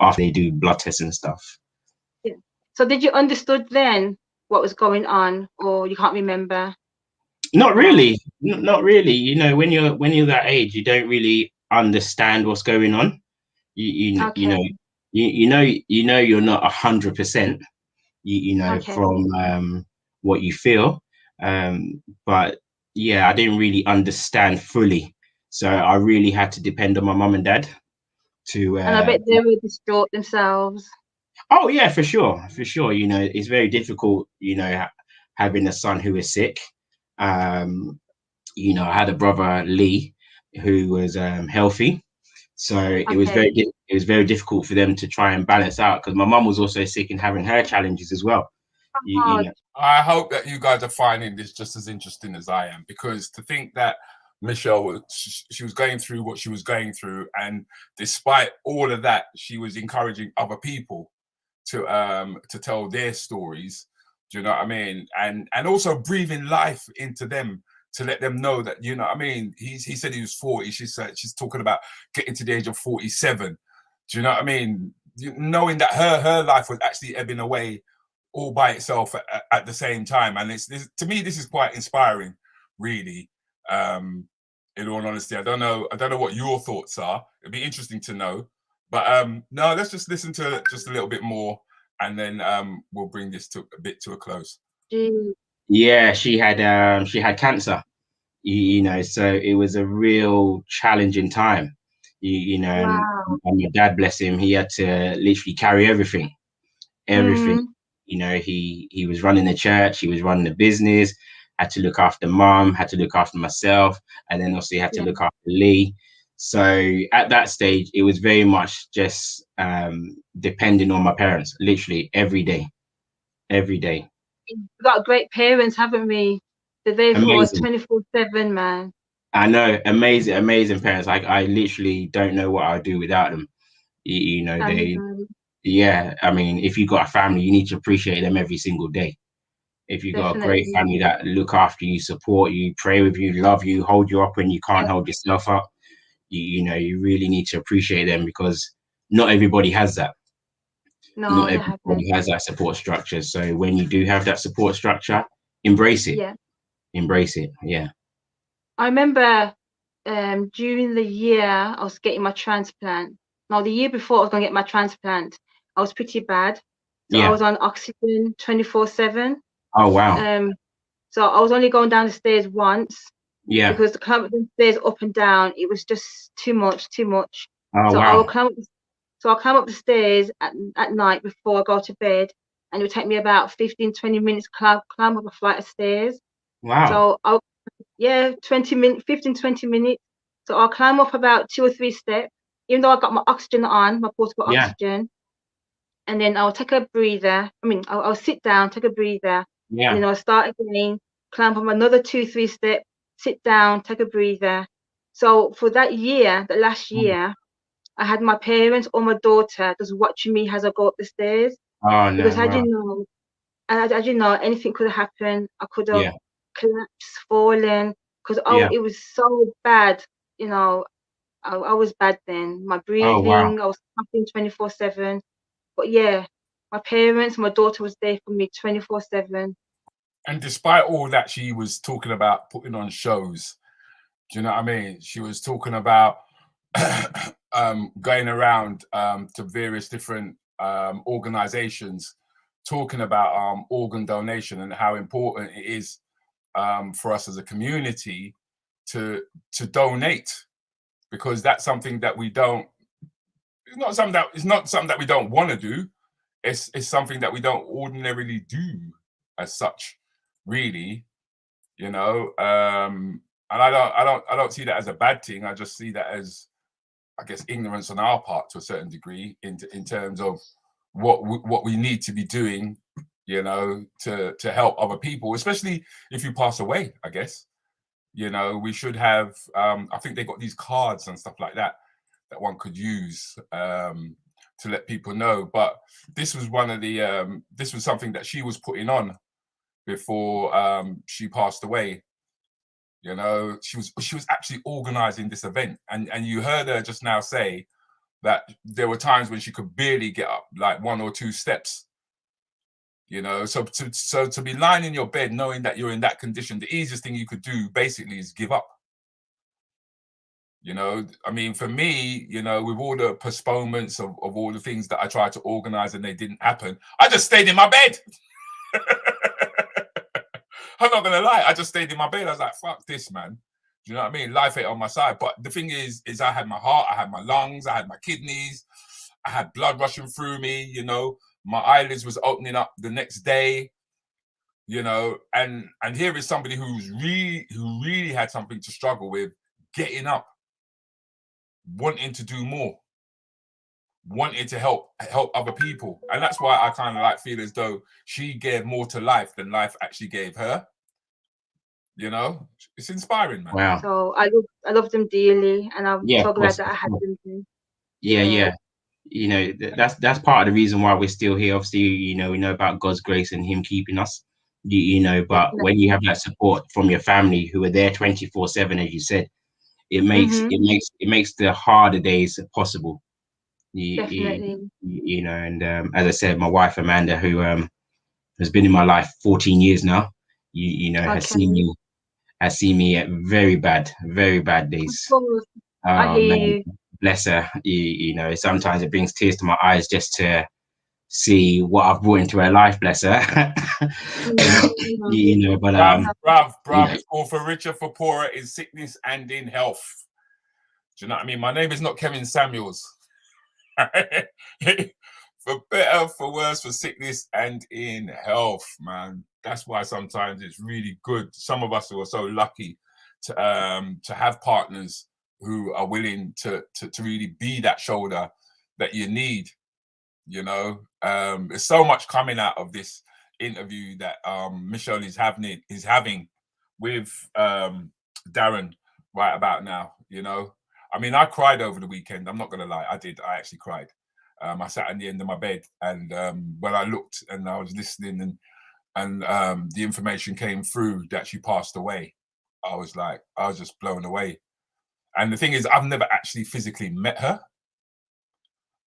After they do blood tests and stuff.
Yeah. So did you understood then what was going on, or you can't remember?
Not
No.
really, not really. You know, when you're that age, you don't really understand what's going on. You
Okay.
know, you know you're not 100%. You know
Okay.
from what you feel, but yeah, I didn't really understand fully. So I really had to depend on my mum and dad to
And I bet they were distraught themselves.
oh yeah, for sure, for sure. You know, it's very difficult, you know, having a son who is sick. Um, you know, I had a brother Lee who was healthy, so
Okay.
it was very difficult for them to try and balance out because my mum was also sick and having her challenges as well. You
Oh,
know,
I hope that you guys are finding this just as interesting as I am, because to think that Michelle, she was going through what she was going through, and despite all of that, she was encouraging other people to tell their stories. Do you know what I mean? And also breathing life into them to let them know that, you know what I mean? He said he was 40. She said she's talking about getting to the age of 47. Do you know what I mean? Knowing that her life was actually ebbing away all by itself at the same time, and to me this is quite inspiring, really. In all honesty, I don't know what your thoughts are. It'd be interesting to know, but no, let's just listen to just a little bit more, and then we'll bring this to a close.
gee.
yeah, she had cancer. You know, so it was a real challenging time. You know,
Wow.
and my dad, bless him, he had to literally carry everything.
Mm,
You know, he was running the church, he was running the business, had to look after mum, had to look after myself, and then also had to
yeah.
look after Lee. So at that stage, it was very much just depending on my parents, literally every day, every day.
We've got great parents, haven't we? They're there for us
Amazing.
24/7, man.
I know, amazing, amazing parents. Like I literally don't know what I'd do without them. You know,
And
yeah. I mean, if you got a family, you need to appreciate them every single day. If you got a great
definitely.
family that look after you, support you, pray with you, love you, hold you up when you can't
Yeah.
hold yourself up, you know, you really need to appreciate them because not everybody has that.
No,
Not
they
everybody
haven't.
has that support structure. So when you do have that support structure, embrace it.
Yeah.
Embrace it. Yeah.
I remember during the year I was getting my transplant. No, the year before I was gonna get my transplant, I was pretty bad. So I
Yeah.
was on oxygen 24/7.
Oh wow.
So I was only going down the stairs once
Yeah.
because to climb the stairs up and down, it was just too much, too much.
Oh
So I will
wow.
climb up, so I climb up the stairs at night before I go to bed, and it would take me about 15-20 minutes to climb up a flight of stairs.
Wow.
So yeah, 20 minutes, 15-20 minutes. So I'll climb up about 2 or 3 steps, even though I got my oxygen on, my portable
Yeah.
oxygen, and then I'll take a breather. I'll sit down, take a breather, and
Yeah.
then I'll start again, climb up another 2-3 steps, sit down, take a breather, So for that year, the last year, I had my parents or my daughter just watching me as I go up the stairs,
Oh no,
because
right.
as you know, anything could have happened. I could have
Yeah,
collapsed, fallen, because
yeah.
it was so bad. You know, I was bad then. My
Oh wow.
breathing, I was coughing 24/7. But yeah, my parents, my daughter was there for me 24/7.
And despite all that, she was talking about putting on shows. Do you know what I mean? She was talking about going around to various different organizations, talking about organ donation and how important it is for us as a community to donate, because that's something that we don't. It's not something that we don't want to do. It's something that we don't ordinarily do as such, really. You know, and I don't see that as a bad thing. I just see that as, I guess, ignorance on our part to a certain degree in terms of what we need to be doing, you know, to help other people, especially if you pass away. I guess, you know, we should have. I think they got these cards and stuff like that one could use to let people know. But this was one of the this was something that she was putting on before she passed away. You know, she was actually organizing this event, and you heard her just now say that there were times when she could barely get up, like 1 or 2 steps. You know, so to be lying in your bed knowing that you're in that condition, the easiest thing you could do basically is give up. You know, I mean, for me, you know, with all the postponements of all the things that I tried to organize and they didn't happen, I just stayed in my bed. I'm not gonna lie, I just stayed in my bed. I was like, fuck this, man. Do you know what I mean? Life ain't on my side. But the thing is I had my heart, I had my lungs, I had my kidneys, I had blood rushing through me, you know, my eyelids was opening up the next day, you know, and here is somebody who really had something to struggle with, getting up, wanting to do more, wanting to help other people. And that's why I kind of like feel as though she gave more to life than life actually gave her. You know, it's inspiring, man.
Wow.
So I love them dearly, and I'm
Yeah,
so
of
glad
course.
that I had them there.
Yeah. You know, that's part of the reason why we're still here. Obviously, you know, we know about God's grace and Him keeping us. You know, but when you have that support from your family who are there 24/7, as you said, it makes the harder days possible.
Definitely.
You know, and as I said, my wife Amanda, who has been in my life 14 years now, you know, has seen me at very bad days.
Of course. I
Oh
hear
man,
you.
bless her. You know, sometimes it brings tears to my eyes just to see what I've brought into her life. Bless her. You know, but
bruv,
you know,
it's all for richer, for poorer, in sickness and in health. Do you know what I mean? My name is not Kevin Samuels. For better, for worse, for sickness and in health, man. That's why sometimes it's really good. Some of us who are so lucky to have partners who are willing to really be that shoulder that you need. You know, there's so much coming out of this interview that Michelle is having with Darren right about now. You know, I mean, I cried over the weekend. I'm not gonna lie, I did. I actually cried. I sat at the end of my bed, and when I looked and I was listening, and the information came through that she passed away, I was just blown away. And the thing is, I've never actually physically met her,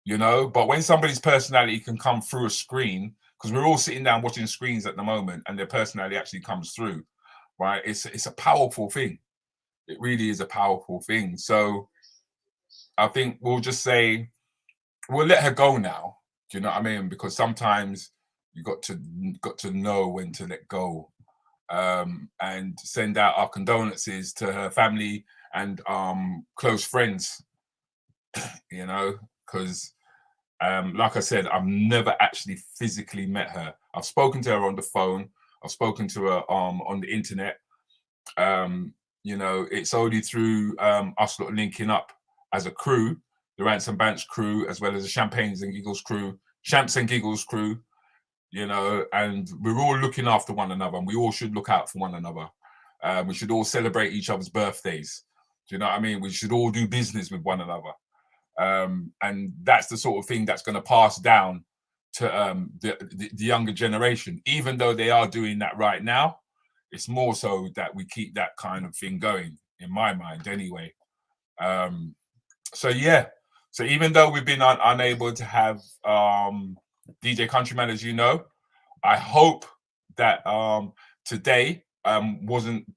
you know, but when somebody's personality can come through a screen, because we're all sitting down watching screens at the moment, and their personality actually comes through, right? It's a powerful thing. It really is a powerful thing. So I think we'll just say we'll let her go now. Do you know what I mean? Because sometimes you got to know when to let go, and send out our condolences to her family and close friends. You know, because like I said, I've never actually physically met her. I've spoken to her on the phone. I've spoken to her on the internet. You know, it's only through us lot linking up as a crew, the Rants and Bants crew, as well as the Champagnes and Giggles crew, Champs and Giggles crew, you know, and we're all looking after one another, and we all should look out for one another. We should all celebrate each other's birthdays. Do you know what I mean? We should all do business with one another. And that's the sort of thing that's going to pass down to the younger generation. Even though they are doing that right now, it's more so that we keep that kind of thing going, in my mind anyway. So yeah, so even though we've been unable to have DJ Countryman, as you know, I hope that today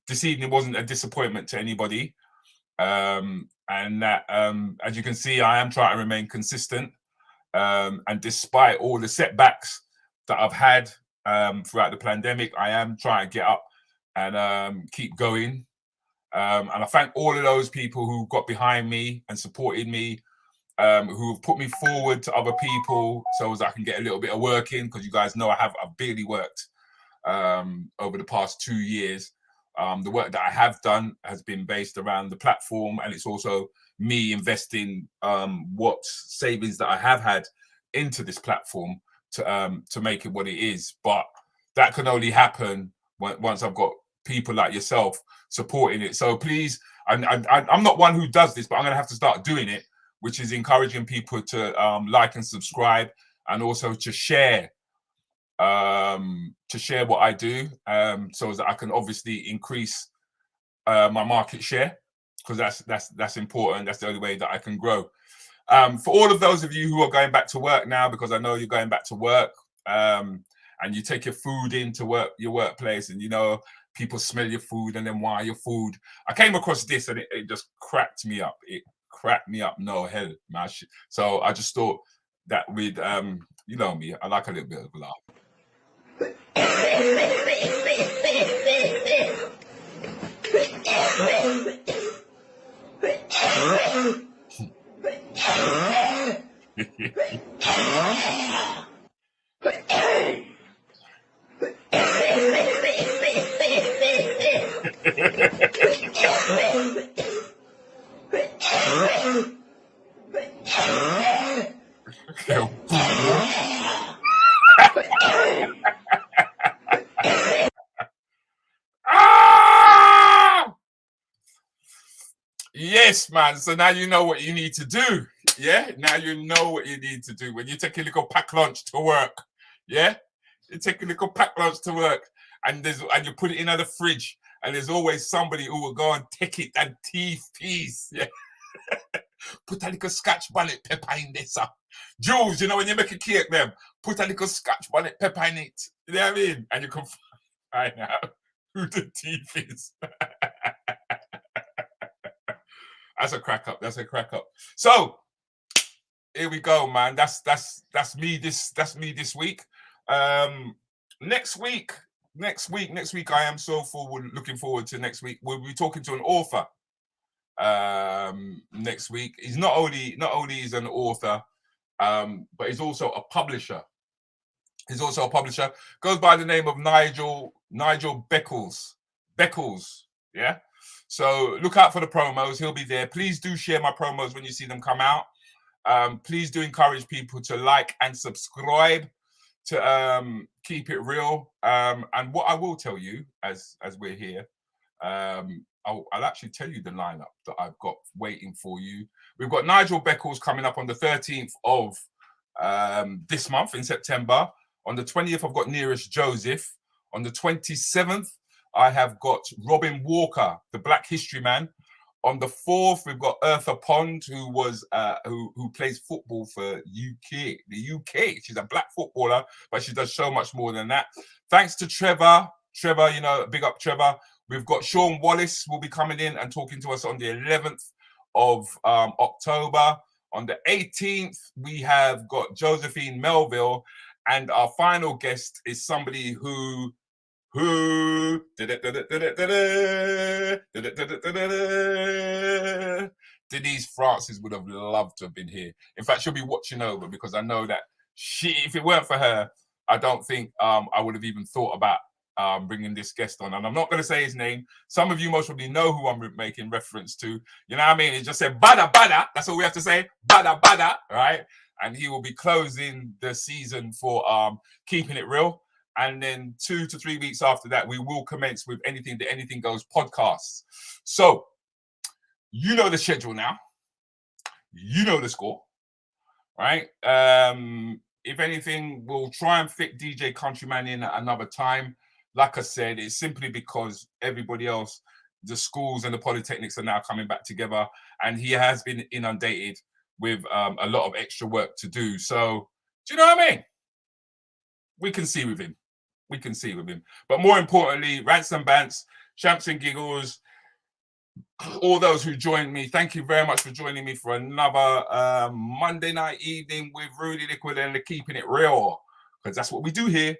this evening wasn't a disappointment to anybody, and that as you can see, I am trying to remain consistent, and despite all the setbacks that I've had throughout the pandemic, I am trying to get up and keep going. And I thank all of those people who got behind me and supported me, who have put me forward to other people so as I can get a little bit of work in, because you guys know I've barely worked over the past 2 years. The work that I have done has been based around the platform, and it's also me investing what savings that I have had into this platform to make it what it is. But that can only happen once I've got people like yourself supporting it. So please, I'm not one who does this, but I'm going to have to start doing it, which is encouraging people to like and subscribe, and also to share what I do, so that I can obviously increase my market share, because that's important. That's the only way that I can grow. For all of those of you who are going back to work now, because I know you're going back to work, and you take your food into your workplace, and you know people smell your food and then why your food. I came across this and it just cracked me up. It cracked me up. No hell, man. So I just thought that with you know me, I like a little bit of a laugh. Yes, man. So now you know what you need to do. Yeah, now you know what you need to do when you take a little pack lunch to work. Yeah, you take a little pack lunch to work, and you put it in the fridge, and there's always somebody who will go and take it and teeth piece. Yeah, put a little Scotch bonnet pepper in this. Jules, you know when you make a cake, them put a little Scotch bonnet pepper in it. You know what I mean? And you can find out who the teeth is. That's a crack up. That's a crack up. So here we go, man. That's me this week. Next week, I am looking forward to next week. We'll be talking to an author next week. He's not only is an author, but he's also a publisher. Goes by the name of Nigel Beckles. Yeah. So look out for the promos. He'll be there. Please do share my promos when you see them come out. Please do encourage people to like and subscribe to Keep It Real. And what I will tell you as we're here, I'll actually tell you the lineup that I've got waiting for you. We've got Nigel Beckles coming up on the 13th of this month in September. On the 20th, I've got Nearest Joseph. On the 27th, I have got Robin Walker, the Black History Man. On the 4th, we've got Eartha Pond, who was who plays football for the UK. She's a black footballer, but she does so much more than that. Thanks to Trevor, you know, big up Trevor. We've got Sean Wallace will be coming in and talking to us on the 11th of October. On the 18th, we have got Josephine Melville, and our final guest is somebody who Denise Francis would have loved to have been here. In fact, she'll be watching over, because I know that if it weren't for her, I don't think I would have even thought about bringing this guest on. And I'm not going to say his name. Some of you most probably know who I'm making reference to. You know what I mean? It just said bada bada. That's all we have to say. Bada bada, right? And he will be closing the season for Keeping It Real. And then 2 to 3 weeks after that, we will commence with Anything Goes podcasts. So You know the schedule now. You know the score, right? If anything, we'll try and fit DJ Countryman in at another time. Like I said, it's simply because everybody else, the schools and the polytechnics are now coming back together, and he has been inundated with a lot of extra work to do. So, do you know what I mean? We can see with him. We can see with him. But more importantly, Rants and Bants, Champs and Giggles, all those who joined me, thank you very much for joining me for another Monday night evening with Rudi Lickwood and the Keeping It Real, because that's what we do here.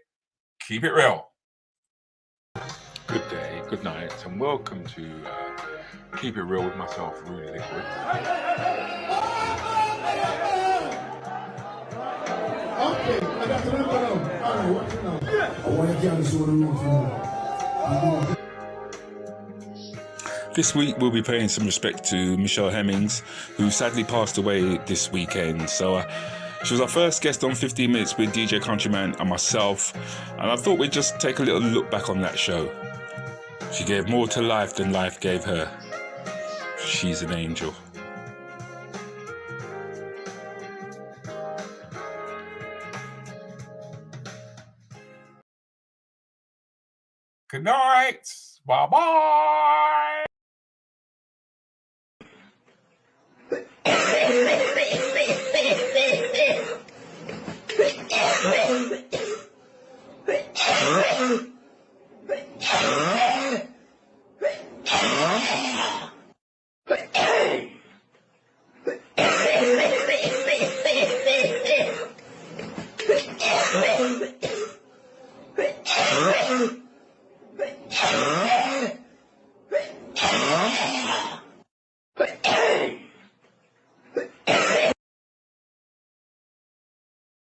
Keep it real.
Good day, good night, and welcome to Keep It Real with myself, Rudi Lickwood.
Okay, I got to look at them. All right, what you know? I want to get this on the roof.
This week we'll be paying some respect to Michelle Hemmings, who sadly passed away this weekend. So she was our first guest on 15 Minutes with DJ Countryman and myself, and I thought we'd just take a little look back on that show. She gave more to life than life gave her. She's an angel. Good night. Bye-bye.